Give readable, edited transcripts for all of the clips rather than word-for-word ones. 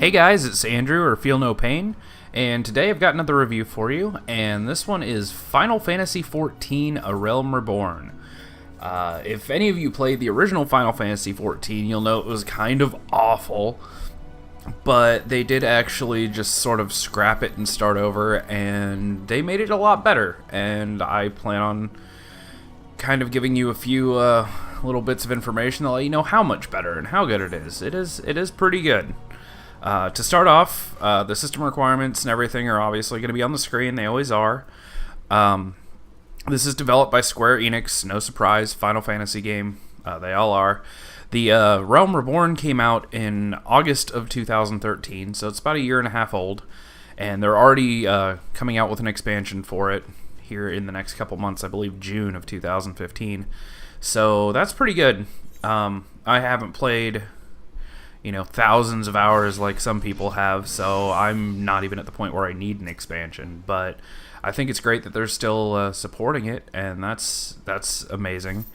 Hey guys, it's Andrew, or Feel No Pain, and today I've got another review for you, and this one is Final Fantasy XIV: A Realm Reborn. If any of you played the original Final Fantasy XIV, you'll know it was kind of awful, but they did actually just sort of scrap it and start over, and they made it a lot better, and I plan on kind of giving you a few little bits of information to let you know how much better and how good it is. It is pretty good. To start off, the system requirements and everything are obviously going to be on the screen. They always are. This is developed by Square Enix. No surprise, Final Fantasy game. They all are. The Realm Reborn came out in August of 2013, so it's about a year and a half old. And they're already coming out with an expansion for it here in the next couple months, I believe June of 2015. So that's pretty good. I haven't played thousands of hours like some people have, so I'm not even at the point where I need an expansion, but I think it's great that they're still supporting it, and that's amazing.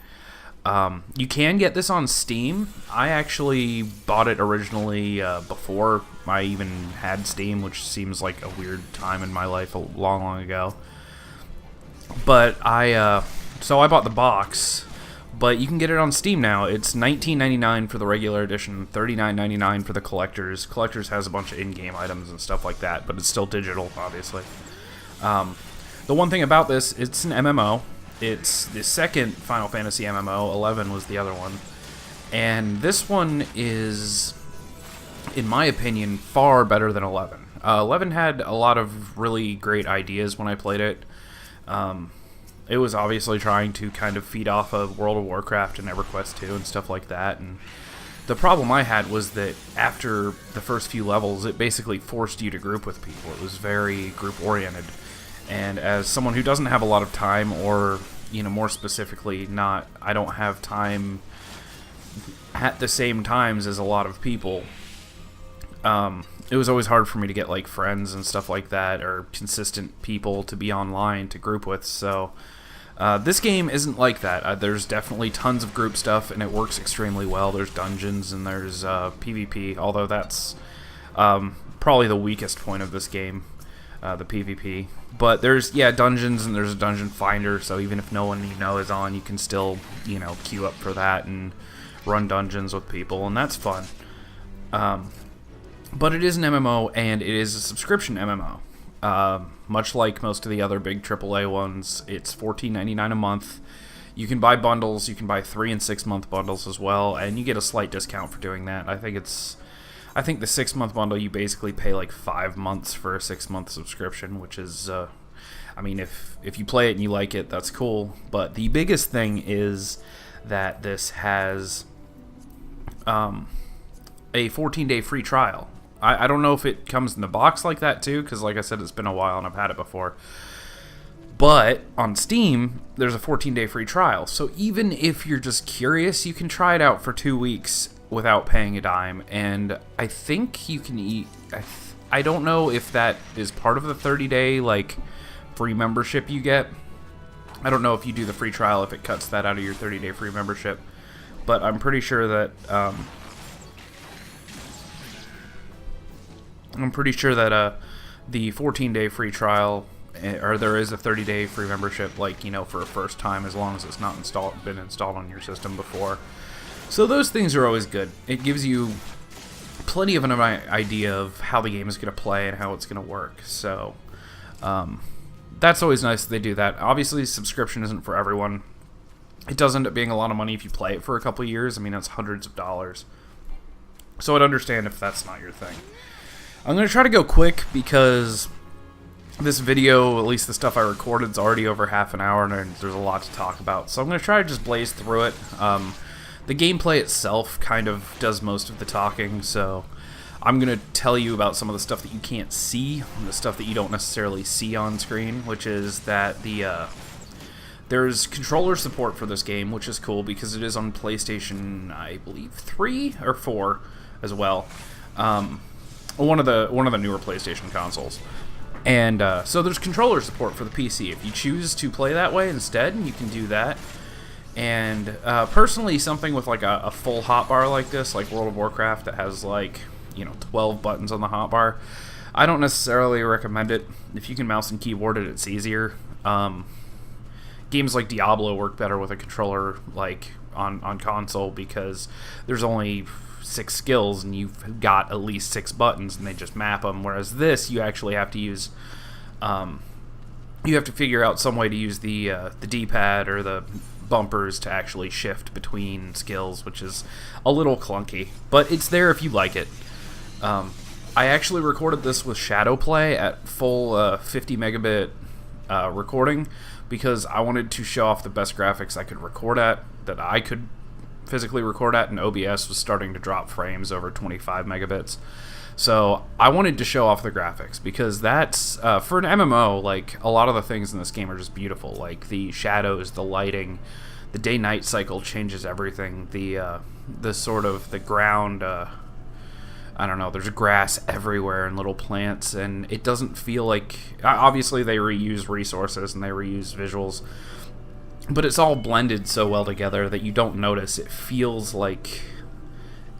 You can get this on Steam. I actually bought it originally before I even had Steam, which seems like a weird time in my life, a long ago. But I bought the box. But you can get it on Steam now. It's $19.99 for the regular edition, $39.99 for the collectors. Collectors has a bunch of in-game items and stuff like that, but it's still digital, obviously. The one thing about this, it's an MMO. It's the second Final Fantasy MMO. 11 was the other one. And this one is, in my opinion, far better than 11. 11 had a lot of really great ideas when I played it. It was obviously trying to kind of feed off of World of Warcraft and EverQuest 2 and stuff like that, and the problem I had was that after the first few levels, it basically forced you to group with people. It was very group-oriented, and as someone who doesn't have a lot of time, or, more specifically, I don't have time at the same times as a lot of people, it was always hard for me to get, friends and stuff like that, or consistent people to be online to group with, so this game isn't like that. There's definitely tons of group stuff, and it works extremely well. There's dungeons, and there's PvP, although that's probably the weakest point of this game, the PvP. But there's, dungeons, and there's a dungeon finder, so even if no one you know is on, you can still, queue up for that and run dungeons with people, and that's fun. But it is an MMO, and it is a subscription MMO. Much like most of the other big AAA ones, it's $14.99 a month. You can buy bundles, you can buy 3 and 6 month bundles as well, and you get a slight discount for doing that. I think the 6 month bundle, you basically pay 5 months for a 6 month subscription, which is, if you play it and you like it, that's cool. But the biggest thing is that this has a 14-day free trial. I don't know if it comes in the box like that too, because like I said, it's been a while and I've had it before. But on Steam, there's a 14-day free trial. So even if you're just curious, you can try it out for 2 weeks without paying a dime. And I think you can eat... I don't know if that is part of the 30-day free membership you get. I don't know if you do the free trial, if it cuts that out of your 30-day free membership. But I'm pretty sure that... the 14-day free trial, or there is a 30-day free membership, for a first time, as long as it's not been installed on your system before. So those things are always good. It gives you plenty of an idea of how the game is going to play and how it's going to work. So that's always nice that they do that. Obviously, subscription isn't for everyone. It does end up being a lot of money if you play it for a couple years. That's hundreds of dollars. So I'd understand if that's not your thing. I'm going to try to go quick because this video, at least the stuff I recorded, is already over half an hour and there's a lot to talk about. So I'm going to try to just blaze through it. The gameplay itself kind of does most of the talking, so I'm going to tell you about some of the stuff that you can't see, and the stuff that you don't necessarily see on screen, which is that there's controller support for this game, which is cool because it is on PlayStation, I believe, 3 or 4 as well. One of the newer PlayStation consoles. And so there's controller support for the PC. If you choose to play that way instead, you can do that. And personally, something with a full hotbar like this, like World of Warcraft, that has 12 buttons on the hotbar. I don't necessarily recommend it. If you can mouse and keyboard it, it's easier. Games like Diablo work better with a controller like on console because there's only 6 skills and you've got at least 6 buttons and they just map them. Whereas this, you actually have to use, you have to figure out some way to use the D-pad or the bumpers to actually shift between skills, which is a little clunky, but it's there if you like it. I actually recorded this with Shadowplay at full 50 megabit recording because I wanted to show off the best graphics I could record at, that I could physically record at, and OBS was starting to drop frames over 25 megabits. So I wanted to show off the graphics because that's, for an MMO, like, a lot of the things in this game are just beautiful. Like the shadows, the lighting, the day-night cycle changes everything. The sort of the ground, I don't know, there's grass everywhere and little plants, and it doesn't feel like, obviously they reuse resources and they reuse visuals, but it's all blended so well together that you don't notice. It feels like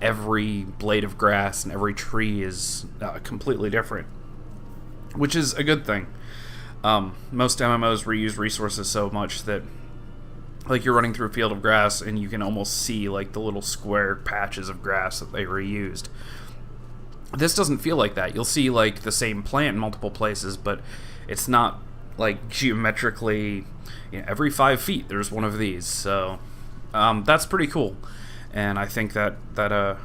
every blade of grass and every tree is completely different, which is a good thing. Most MMOs reuse resources so much that, like, you're running through a field of grass and you can almost see like the little square patches of grass that they reused. This doesn't feel like that. You'll see like the same plant in multiple places, but it's not like geometrically, every 5 feet there's one of these. So that's pretty cool, and I think that's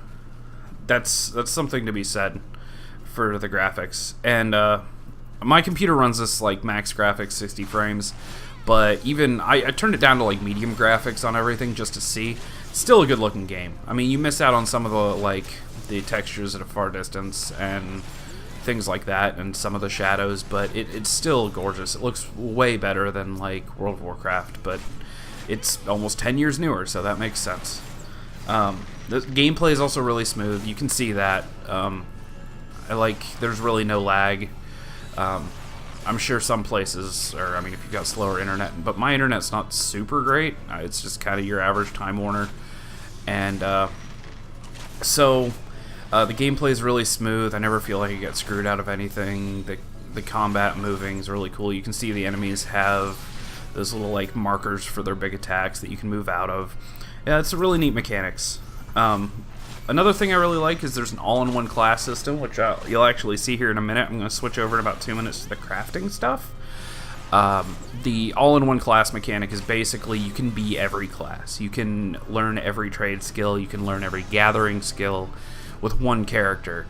something to be said for the graphics. And my computer runs this like max graphics, 60 frames, but even I turned it down to like medium graphics on everything just to see. Still a good looking game. I mean, you miss out on some of the textures at a far distance and things like that, and some of the shadows, but it's still gorgeous. It looks way better than like World of Warcraft, but it's almost 10 years newer, so that makes sense. The gameplay is also really smooth. You can see that. There's really no lag. I'm sure some places, or I mean, if you've got slower internet, but my internet's not super great. It's just kind of your average Time Warner, and so the gameplay is really smooth. I never feel like I get screwed out of anything. The combat moving is really cool. You can see the enemies have those little like markers for their big attacks that you can move out of. Yeah, it's a really neat mechanics. Another thing I really like is there's an all-in-one class system, which you'll actually see here in a minute. I'm going to switch over in about 2 minutes to the crafting stuff. The all-in-one class mechanic is basically you can be every class. You can learn every trade skill. You can learn every gathering skill with one character.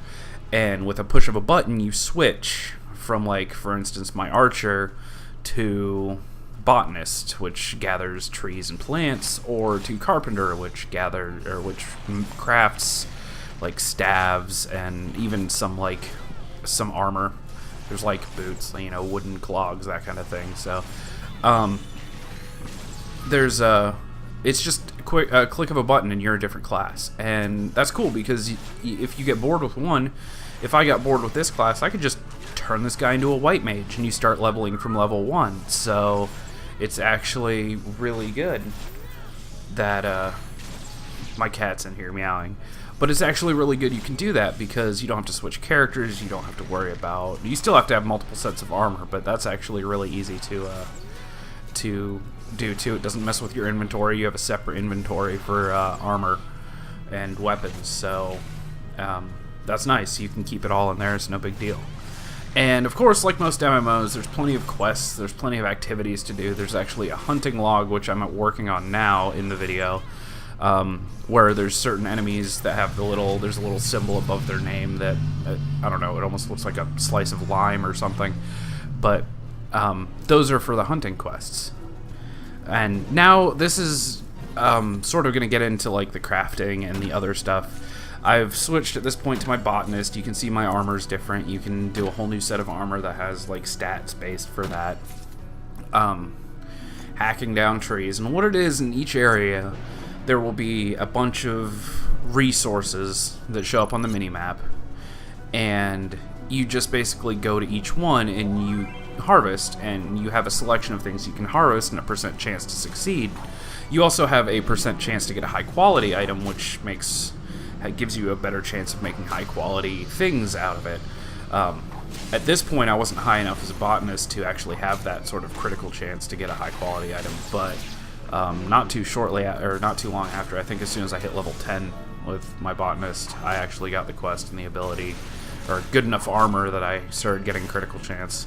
And with a push of a button, you switch from, like, for instance, my archer to botanist, which gathers trees and plants, or to carpenter, which crafts like staves and even some armor. There's like boots, wooden clogs, that kind of thing. So it's just a click of a button and you're a different class, and that's cool because if you get bored with one, if I got bored with this class, I could just turn this guy into a white mage and you start leveling from level 1. So it's actually really good that my cat's in here meowing. But it's actually really good you can do that because you don't have to switch characters, you don't have to worry about... You still have to have multiple sets of armor, but that's actually really easy to do too. It doesn't mess with your inventory. You have a separate inventory for armor and weapons, so that's nice. You can keep it all in there, it's no big deal. And of course, like most MMOs, there's plenty of quests, there's plenty of activities to do. There's actually a hunting log, which I'm working on now in the video, where there's certain enemies that have there's a little symbol above their name that, I don't know, it almost looks like a slice of lime or something. But those are for the hunting quests. And now this is sort of going to get into like the crafting and the other stuff. I've switched at this point to my botanist. You can see my armor's different. You can do a whole new set of armor that has like stats based for that. Hacking down trees. And what it is in each area, there will be a bunch of resources that show up on the minimap. And you just basically go to each one and you harvest, and you have a selection of things you can harvest and a % chance to succeed. You also have a % chance to get a high quality item, which makes it gives you a better chance of making high quality things out of it. At this point, I wasn't high enough as a botanist to actually have that sort of critical chance to get a high quality item, but not too long after, I think as soon as I hit level 10 with my botanist, I actually got the quest and the ability, or good enough armor that I started getting critical chance.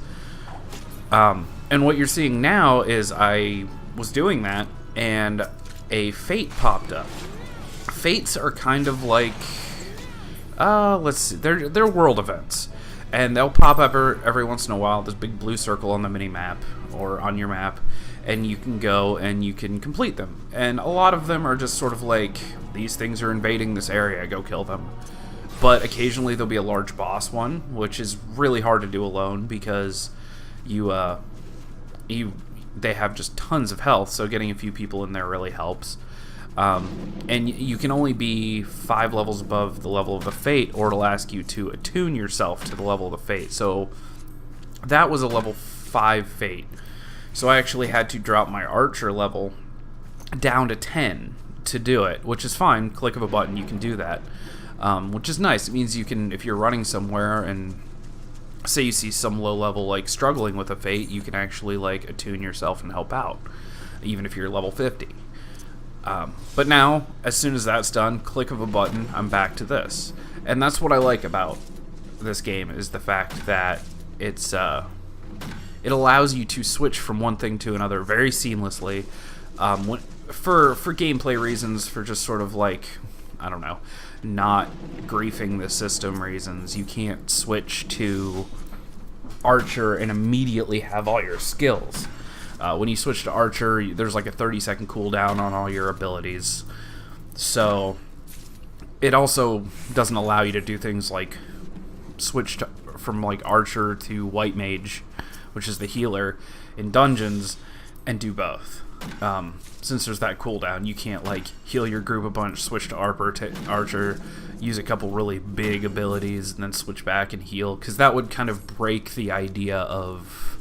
And what you're seeing now is I was doing that, and a fate popped up. Fates are kind of like, let's see, they're world events. And they'll pop up every once in a while, this big blue circle on the mini-map, or on your map, and you can go and you can complete them. And a lot of them are just sort of like, these things are invading this area, go kill them. But occasionally there'll be a large boss one, which is really hard to do alone, because they have just tons of health, so getting a few people in there really helps. And you can only be 5 levels above the level of the fate, or it'll ask you to attune yourself to the level of the fate. So that was a level 5 fate. So I actually had to drop my archer level down to 10 to do it, which is fine. Click of a button, you can do that, which is nice. It means you can, if you're running somewhere and say you see some low level like struggling with a fate, you can actually like attune yourself and help out, even if you're level 50. But now, as soon as that's done, click of a button, I'm back to this. And that's what I like about this game, is the fact that it allows you to switch from one thing to another very seamlessly. For gameplay reasons, for just sort of like, I don't know, not griefing the system reasons, you can't switch to Archer and immediately have all your skills. When you switch to Archer, there's like a 30-second cooldown on all your abilities. So it also doesn't allow you to do things like switch from like Archer to White Mage, which is the healer, in dungeons, and do both. Since there's that cooldown, you can't like heal your group a bunch, switch to Archer, use a couple really big abilities, and then switch back and heal, because that would kind of break the idea of,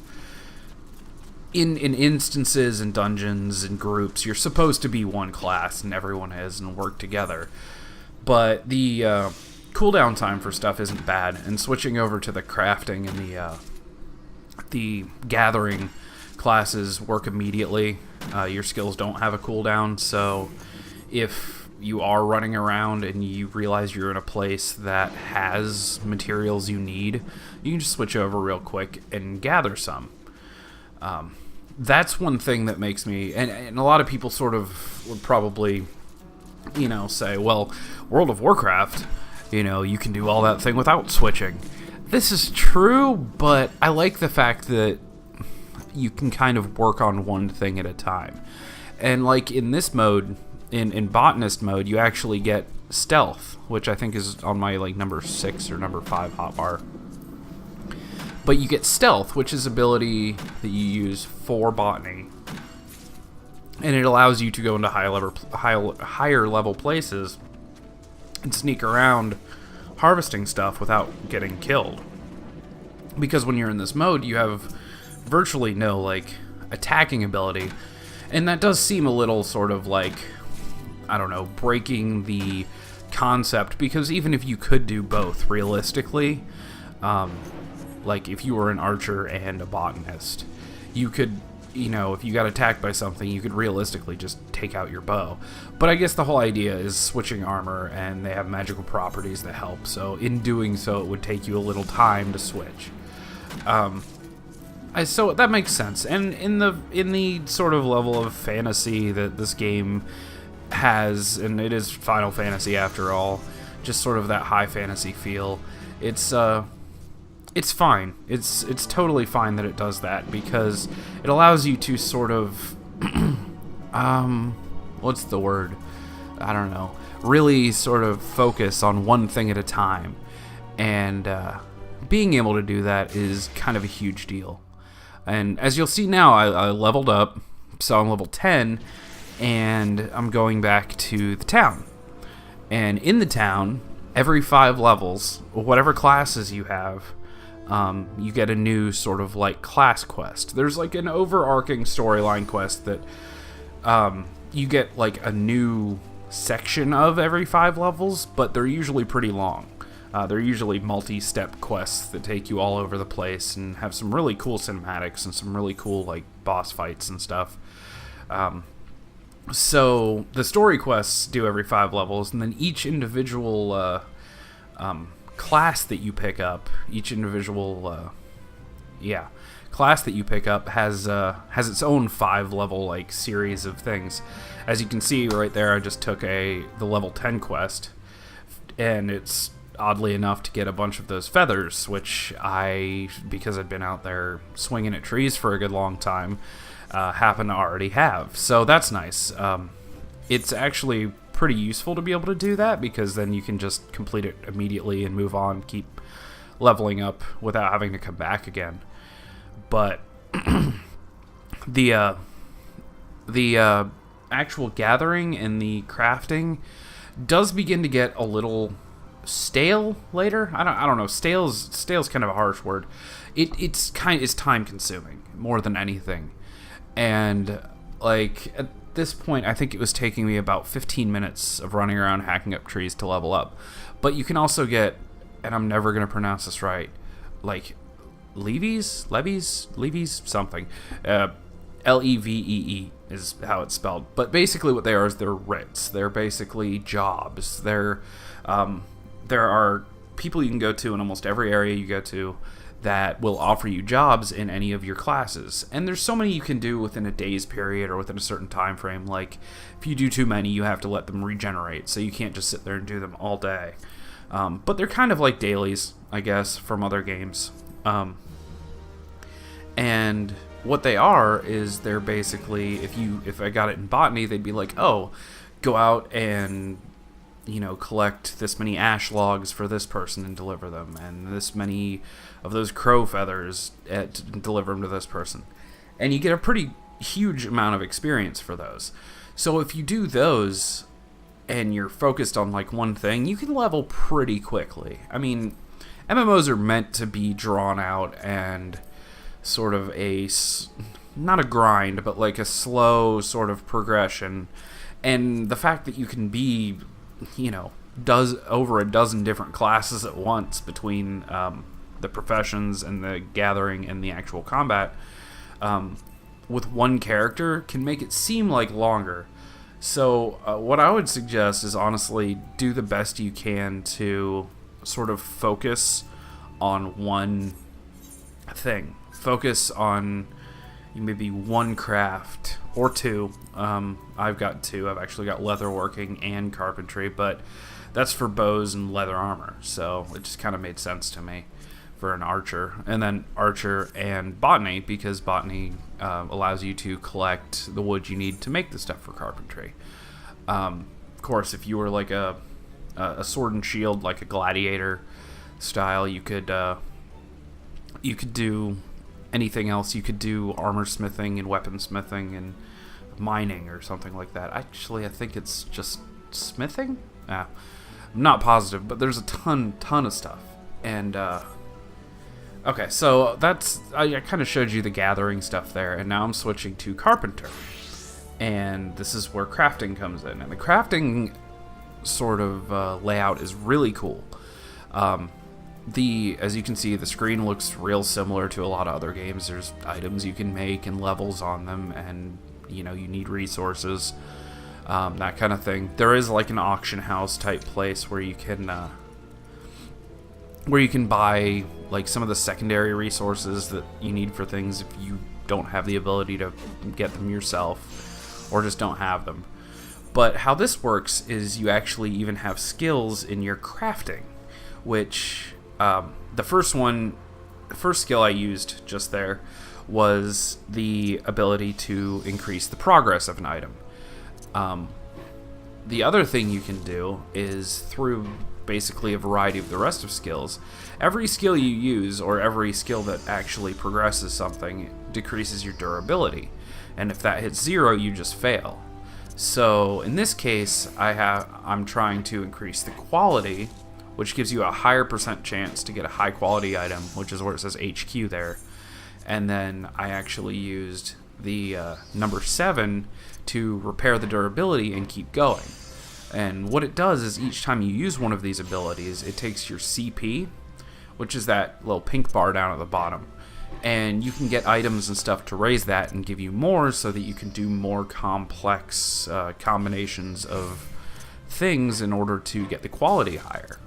in instances and dungeons and groups, you're supposed to be one class and everyone is and work together. But the cooldown time for stuff isn't bad, and switching over to the crafting and the gathering classes work immediately. Your skills don't have a cooldown, so if you are running around and you realize you're in a place that has materials you need, you can just switch over real quick and gather some. That's one thing that makes me, and a lot of people sort of would probably, say, well, World of Warcraft, you can do all that thing without switching. This is true, but I like the fact that you can kind of work on one thing at a time. And like in this mode, in botanist mode, you actually get stealth, which I think is on my like number 6 or number 5 hotbar. But you get stealth, which is ability that you use for botany, and it allows you to go into higher level places and sneak around harvesting stuff without getting killed. Because when you're in this mode, you have virtually no like attacking ability, and that does seem a little sort of like, I don't know, breaking the concept, because even if you could do both realistically, like if you were an archer and a botanist, you could, if you got attacked by something, you could realistically just take out your bow. But I guess the whole idea is switching armor, and they have magical properties that help, so in doing so it would take you a little time to switch. So that makes sense, and in the sort of level of fantasy that this game has, and it is Final Fantasy after all, just sort of that high fantasy feel, it's fine. It's totally fine that it does that, because it allows you to sort of, what's the word? I don't know. Really sort of focus on one thing at a time, and being able to do that is kind of a huge deal. And as you'll see now, I leveled up, so I'm level 10, and I'm going back to the town. And in the town, every 5 levels, whatever classes you have, you get a new sort of like class quest. There's like an overarching storyline quest that you get like a new section of every 5 levels, but they're usually pretty long. They're usually multi-step quests that take you all over the place and have some really cool cinematics and some really cool like boss fights and stuff. So the story quests do every 5 levels, and then each individual class that you pick up, each individual class that you pick up has its own 5-level like series of things. As you can see right there, I just took the level 10 quest, and it's oddly enough to get a bunch of those feathers, which because I'd been out there swinging at trees for a good long time, happen to already have. So that's nice. It's actually pretty useful to be able to do that, because then you can just complete it immediately and move on, keep leveling up without having to come back again. But the actual gathering and the crafting does begin to get a little stale later. I don't know. Stale's kind of a harsh word. It's time consuming more than anything. And like at this point, I think it was taking me about 15 minutes of running around hacking up trees to level up. But you can also get, and I'm never going to pronounce this right, like levies, something. Levee is how it's spelled. But basically what they are is they're writs. They're basically jobs. There are people you can go to in almost every area you go to that will offer you jobs in any of your classes. And there's so many you can do within a day's period or within a certain time frame. Like, if you do too many, you have to let them regenerate, so you can't just sit there and do them all day. But they're kind of like dailies, I guess, from other games. And what they are is they're basically, if I got it in botany, they'd be like, oh, go out and collect this many ash logs for this person and deliver them, and this many of those crow feathers and deliver them to this person. And you get a pretty huge amount of experience for those. So if you do those and you're focused on like one thing, you can level pretty quickly. I mean, MMOs are meant to be drawn out and sort of not a grind, but like a slow sort of progression. And the fact that you can be over a dozen different classes at once between the professions and the gathering and the actual combat with one character can make it seem like longer. So what I would suggest is honestly do the best you can to sort of focus on one thing. Focus on maybe one craft or two. I've got 2. I've actually got leatherworking and carpentry, but that's for bows and leather armor, so it just kind of made sense to me for an archer. And then archer and botany, because botany allows you to collect the wood you need to make the stuff for carpentry. Of course, if you were like a sword and shield, like a gladiator style, you could do anything else. You could do armor smithing and weapon smithing and mining or something like that. Actually, I think it's just smithing? I'm not positive, but there's a ton of stuff. And okay, so I kind of showed you the gathering stuff there, and now I'm switching to carpenter. And this is where crafting comes in. And the crafting sort of layout is really cool. As you can see, the screen looks real similar to a lot of other games. There's items you can make and levels on them, and you need resources, that kind of thing. There is like an auction house type place where you can buy like some of the secondary resources that you need for things if you don't have the ability to get them yourself or just don't have them. But how this works is you actually even have skills in your crafting, which the first skill I used just there was the ability to increase the progress of an item. The other thing you can do is through basically a variety of the rest of skills. Every skill you use, or every skill that actually progresses something, decreases your durability. And if that hits 0, you just fail. So in this case, I'm trying to increase the quality, which gives you a higher % chance to get a high quality item, which is where it says HQ there. And then I actually used the number 7 to repair the durability and keep going. And what it does is each time you use one of these abilities, it takes your CP, which is that little pink bar down at the bottom, and you can get items and stuff to raise that and give you more so that you can do more complex combinations of things in order to get the quality higher.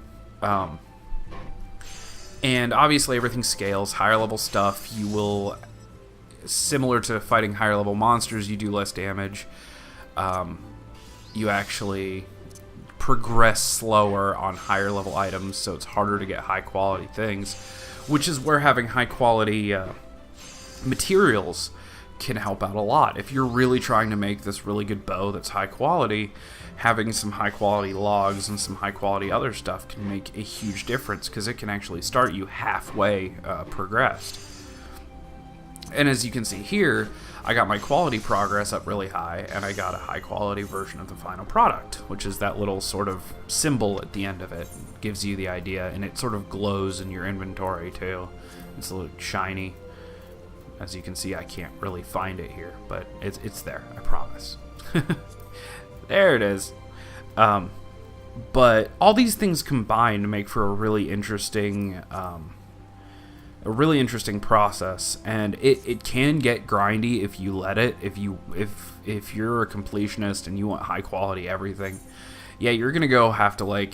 And obviously everything scales. Higher level stuff, you will, similar to fighting higher level monsters, you do less damage. You actually progress slower on higher level items, so it's harder to get high quality things, which is where having high quality materials can help out a lot. If you're really trying to make this really good bow that's high quality, having some high quality logs and some high quality other stuff can make a huge difference, because it can actually start you halfway progressed. And as you can see here, I got my quality progress up really high, and I got a high quality version of the final product, which is that little sort of symbol at the end of it. It gives you the idea, and it sort of glows in your inventory too. It's a little shiny. As you can see, I can't really find it here, but it's there, I promise. There it is. But all these things combine to make for a really interesting process, and it can get grindy if you let it. If you're a completionist and you want high quality everything, yeah, you're gonna have to like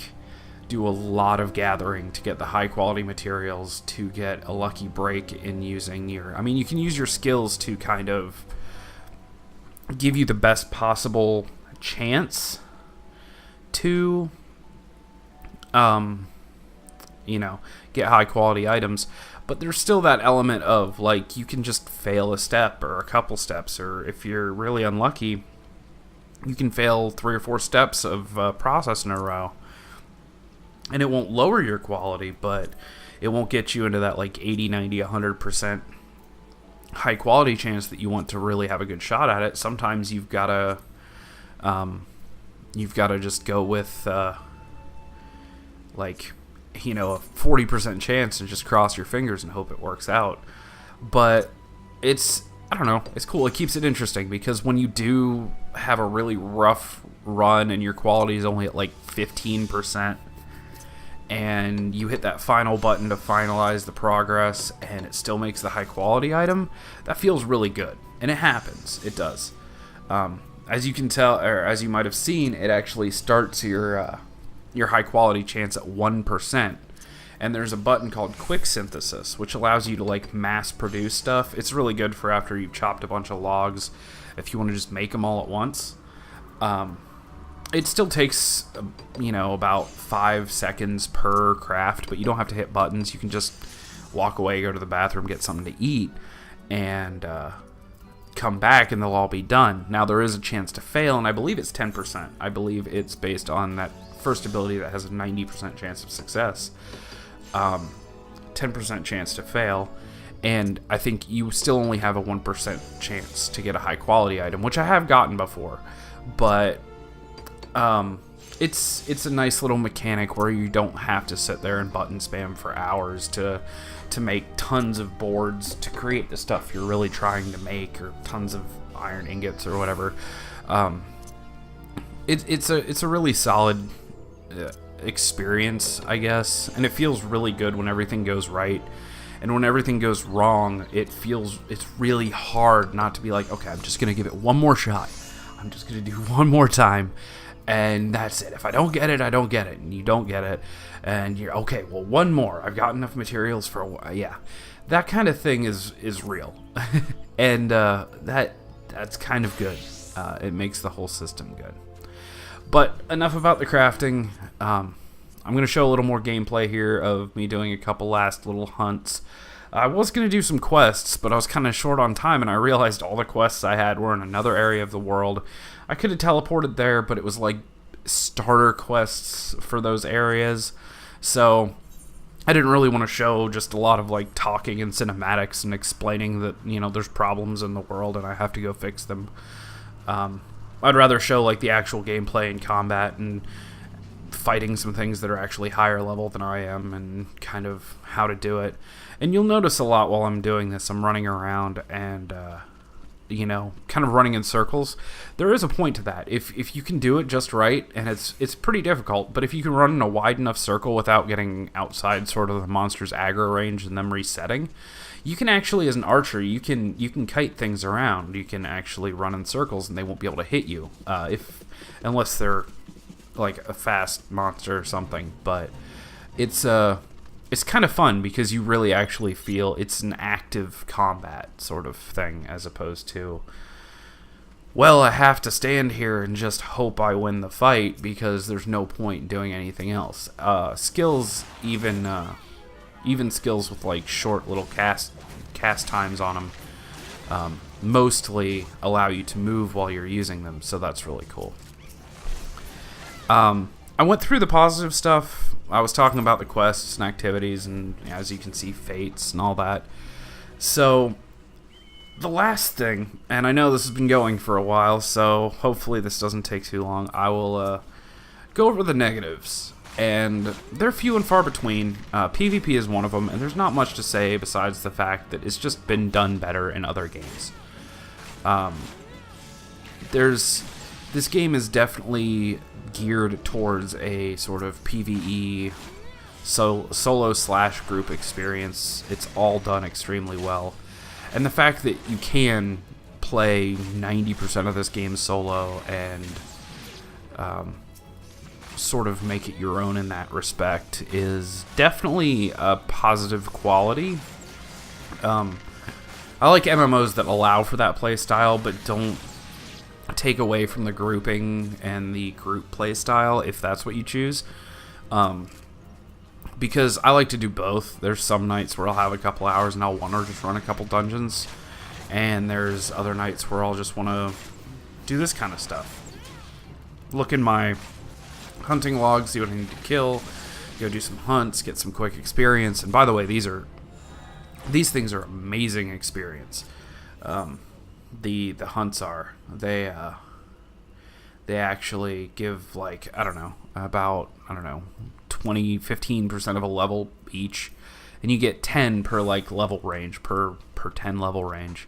do a lot of gathering to get the high quality materials to get a lucky break in using your, I mean, you can use your skills to kind of give you the best possible chance to get high quality items, but there's still that element of like you can just fail a step or a couple steps, or if you're really unlucky you can fail 3 or 4 steps of process in a row, and it won't lower your quality, but it won't get you into that like 80, 90, 100% high quality chance that you want to really have a good shot at it. Sometimes you've got to just go with like, you know, a 40% chance and just cross your fingers and hope it works out. But it's, I don't know, it's cool. It keeps it interesting, because when you do have a really rough run and your quality is only at like 15%, and you hit that final button to finalize the progress and it still makes the high quality item, that feels really good. And it happens. It does. As you can tell, or as you might have seen, it actually starts your high quality chance at 1%. And there's a button called Quick Synthesis, which allows you to like mass produce stuff. It's really good for after you've chopped a bunch of logs, if you want to just make them all at once. It still takes, about 5 seconds per craft, but you don't have to hit buttons. You can just walk away, go to the bathroom, get something to eat, and come back, and they'll all be done. Now, there is a chance to fail, and I believe it's 10%. I believe it's based on that first ability that has a 90% chance of success. 10% chance to fail, and I think you still only have a 1% chance to get a high quality item, which I have gotten before, but it's a nice little mechanic where you don't have to sit there and button spam for hours to make tons of boards to create the stuff you're really trying to make, or tons of iron ingots or whatever. It's a really solid experience, I guess, and it feels really good when everything goes right. And when everything goes wrong, it's really hard not to be like, okay, I'm just gonna give it one more shot. I'm just gonna do one more time, and that's it. If I don't get it, I don't get it, and you don't get it, and you're okay. Well, one more. I've got enough materials for a while. Yeah, that kind of thing is real, and that's kind of good. It makes the whole system good. But enough about the crafting. I'm going to show a little more gameplay here of me doing a couple last little hunts. I was going to do some quests, but I was kind of short on time, and I realized all the quests I had were in another area of the world. I could have teleported there, but it was like starter quests for those areas. So I didn't really want to show just a lot of like talking and cinematics and explaining that, there's problems in the world and I have to go fix them. I'd rather show like the actual gameplay and combat and fighting some things that are actually higher level than I am, and kind of how to do it. And you'll notice a lot while I'm doing this, I'm running around and you know, kind of running in circles. There is a point to that. If you can do it just right, and it's pretty difficult, but if you can run in a wide enough circle without getting outside sort of the monster's aggro range and them resetting, you can actually, as an archer, you can kite things around. You can actually run in circles and they won't be able to hit you, unless they're like a fast monster or something. But it's kind of fun because you really actually feel it's an active combat sort of thing, as opposed to, well, I have to stand here and just hope I win the fight because there's no point in doing anything else. Skills, even skills with like short little cast times on them, mostly allow you to move while you're using them, so that's really cool. I went through the positive stuff. I was talking about the quests and activities, and as you can see, fates and all that. So, the last thing, and I know this has been going for a while, so hopefully this doesn't take too long, I will go over the negatives. And they're few and far between. PvP is one of them, and there's not much to say besides the fact that it's just been done better in other games. This game is definitely geared towards a sort of PvE solo/group experience. It's all done extremely well. And the fact that you can play 90% of this game solo and sort of make it your own in that respect is definitely a positive quality. I like MMOs that allow for that play style but don't take away from the grouping and the group play style if that's what you choose, because I like to do both. There's some nights where I'll have a couple hours and I'll want to just run a couple dungeons, and there's other nights where I'll just want to do this kind of stuff. Look in my hunting logs, see what I need to kill, go do some hunts, get some quick experience. And by the way, these things are amazing experience. The hunts are, they actually give, like, I don't know, 15% of a level each, and you get 10 per like level range, per 10 level range,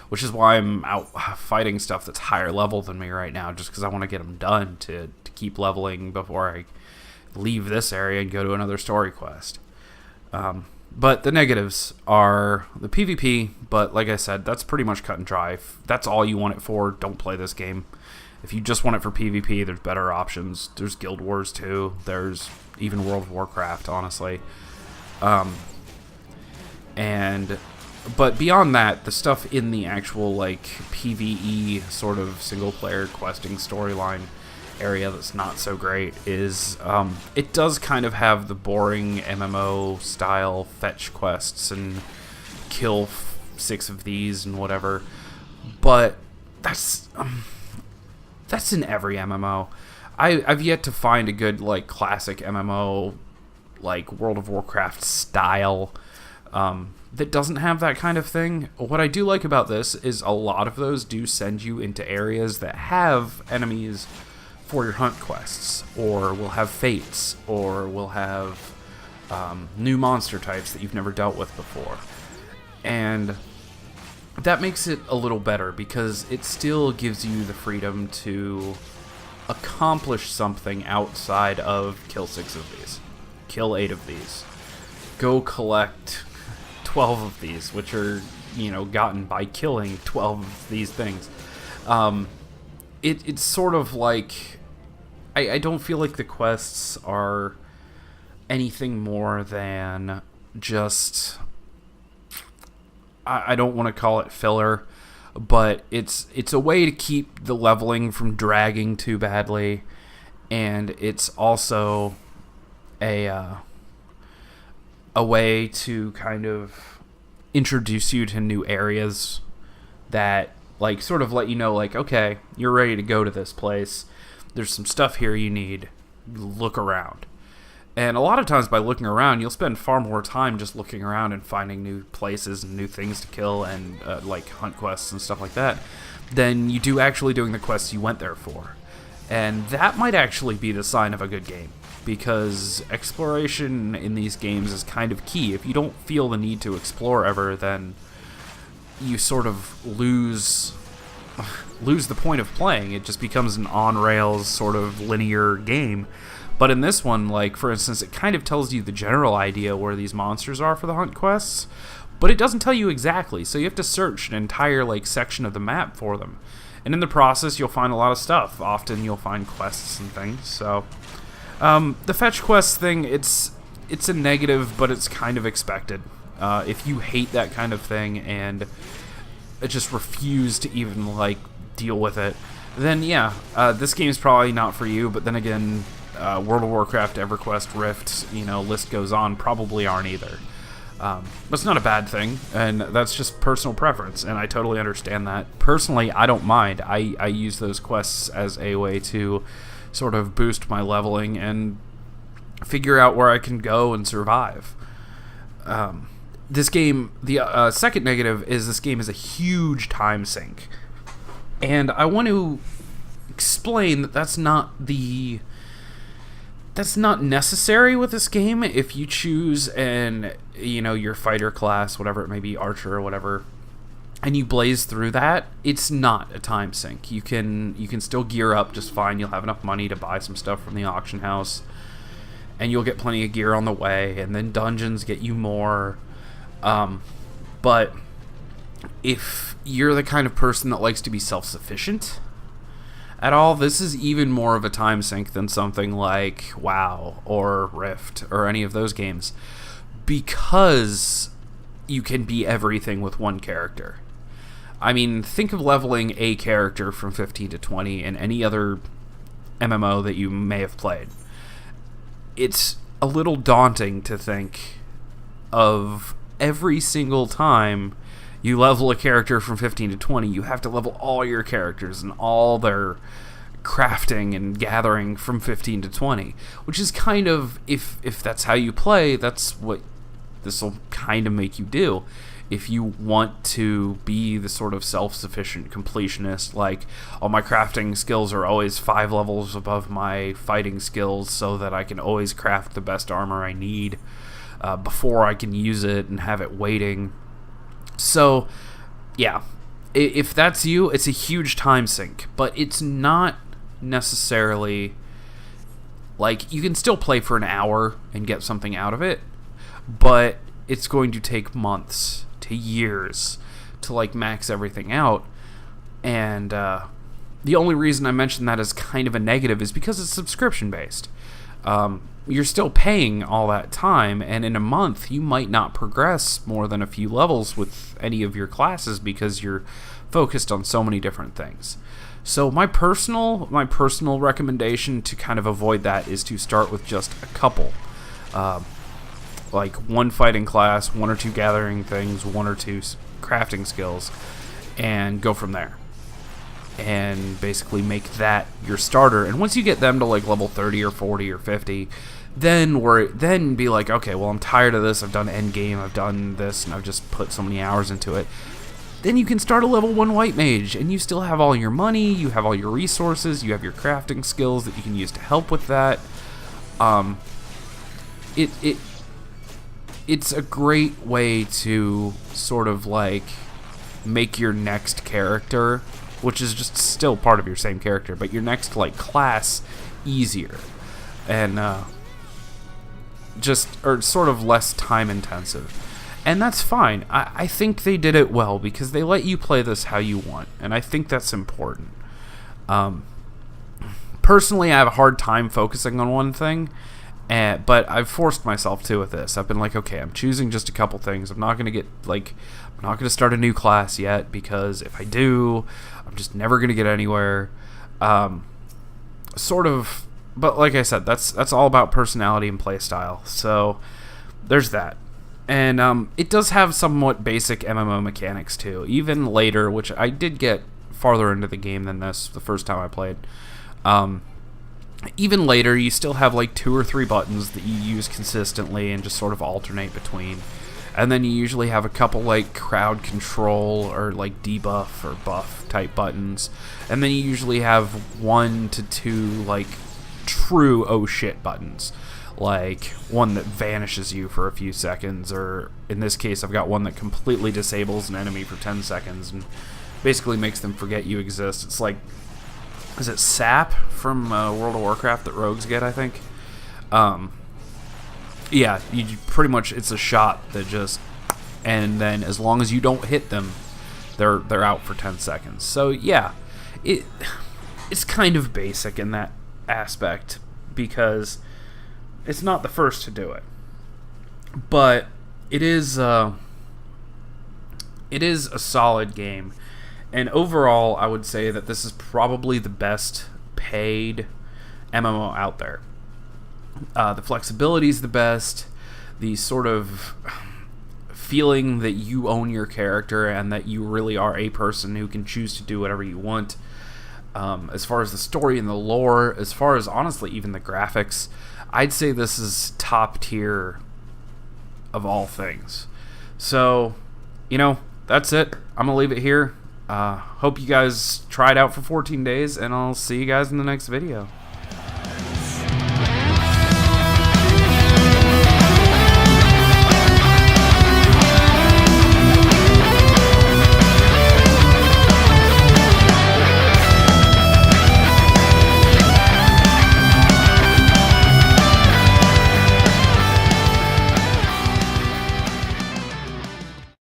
which is why I'm out fighting stuff that's higher level than me right now, just because I want to get them done to keep leveling before I leave this area and go to another story quest. But the negatives are the PvP, but like I said, that's pretty much cut and dry. If that's all you want it for, don't play this game. If you just want it for PvP, there's better options. There's Guild Wars 2. There's even World of Warcraft, honestly. But beyond that, the stuff in the actual like PvE sort of single-player questing storyline area that's not so great is it does kind of have the boring MMO style fetch quests and kill 6 of these and whatever, but that's in every MMO. I've yet to find a good like classic MMO like World of Warcraft style that doesn't have that kind of thing. What I do like about this is a lot of those do send you into areas that have enemies for your hunt quests, or will have fates, or will have new monster types that you've never dealt with before. And that makes it a little better because it still gives you the freedom to accomplish something outside of kill 6 of these, kill 8 of these, go collect 12 of these, which are, gotten by killing 12 of these things. It's sort of like, I don't feel like the quests are anything more than just, I don't want to call it filler, but it's a way to keep the leveling from dragging too badly, and it's also a way to kind of introduce you to new areas that, like, sort of let you know, like, okay, you're ready to go to this place. There's some stuff here you need. Look around. And a lot of times by looking around, you'll spend far more time just looking around and finding new places and new things to kill and, like, hunt quests and stuff like that than you do actually doing the quests you went there for. And that might actually be the sign of a good game, because exploration in these games is kind of key. If you don't feel the need to explore ever, then you sort of lose lose the point of playing. It just becomes an on-rails sort of linear game. But in this one, like, for instance, it kind of tells you the general idea where these monsters are for the hunt quests, but it doesn't tell you exactly, so you have to search an entire, like, section of the map for them. And in the process, you'll find a lot of stuff. Often you'll find quests and things, so... the fetch quest thing, it's a negative, but it's kind of expected. If you hate that kind of thing and just refuse to even, like, deal with it, then yeah, this game's probably not for you, but then again... World of Warcraft, EverQuest, Rift, list goes on, probably aren't either. That's not a bad thing, and that's just personal preference, and I totally understand that. Personally, I don't mind. I use those quests as a way to sort of boost my leveling and figure out where I can go and survive. This game, the second negative is this game is a huge time sink. And I want to explain that that's not necessary with this game. If you choose your fighter class, whatever it may be, archer or whatever, and you blaze through that, it's not a time sink. You can still gear up just fine. You'll have enough money to buy some stuff from the auction house, and you'll get plenty of gear on the way, and then dungeons get you more. But if you're the kind of person that likes to be self-sufficient at all, this is even more of a time sink than something like WoW or Rift or any of those games, because you can be everything with one character. I mean, think of leveling a character from 15 to 20 in any other MMO that you may have played. It's a little daunting to think of every single time you level a character from 15 to 20, you have to level all your characters and all their crafting and gathering from 15 to 20, which is kind of, if that's how you play, that's what this will kind of make you do. If you want to be the sort of self-sufficient completionist, like, all my crafting skills are always 5 levels above my fighting skills so that I can always craft the best armor I need before I can use it and have it waiting. So, yeah, if that's you, it's a huge time sink, but it's not necessarily, like, you can still play for an hour and get something out of it, but it's going to take months to years to, like, max everything out, and the only reason I mention that as kind of a negative is because it's subscription-based. You're still paying all that time, and in a month you might not progress more than a few levels with any of your classes because you're focused on so many different things. So my personal recommendation to kind of avoid that is to start with just a couple. Like one fighting class, 1 or 2 gathering things, 1 or 2 crafting skills, and go from there. And basically make that your starter. And once you get them to like level 30 or 40 or 50, then be like, okay, well, I'm tired of this. I've done endgame, I've done this, and I've just put so many hours into it. Then you can start a level 1 white mage, and you still have all your money, you have all your resources, you have your crafting skills that you can use to help with that. It's a great way to sort of like make your next character, which is just still part of your same character, but your next like class easier, and or sort of less time intensive. And that's fine. I think they did it well because they let you play this how you want, and I think that's important. Personally, I have a hard time focusing on one thing, but I've forced myself to with this. I've been like, okay, I'm choosing just a couple things. I'm not going to start a new class yet, because if I do, I'm just never going to get anywhere. Sort of, but like I said, that's all about personality and play style. So there's that. And it does have somewhat basic MMO mechanics too. Even later, which I did get farther into the game than this the first time I played. Even later, you still have like 2 or 3 buttons that you use consistently and just sort of alternate between. And then you usually have a couple like crowd control or like debuff or buff type buttons. And then you usually have 1 to 2 like true oh shit buttons. Like one that vanishes you for a few seconds, or in this case I've got one that completely disables an enemy for 10 seconds, and basically makes them forget you exist. It's like, is it sap from World of Warcraft that rogues get, I think? Yeah, you pretty much, it's a shot that just, and then as long as you don't hit them, they're out for 10 seconds. So yeah, it's kind of basic in that aspect because it's not the first to do it, but it is a solid game, and overall I would say that this is probably the best paid MMO out there. The flexibility is the best. The sort of feeling that you own your character and that you really are a person who can choose to do whatever you want. As far as the story and the lore, as far as honestly even the graphics, I'd say this is top tier of all things. So, that's it. I'm going to leave it here. Hope you guys try it out for 14 days, and I'll see you guys in the next video.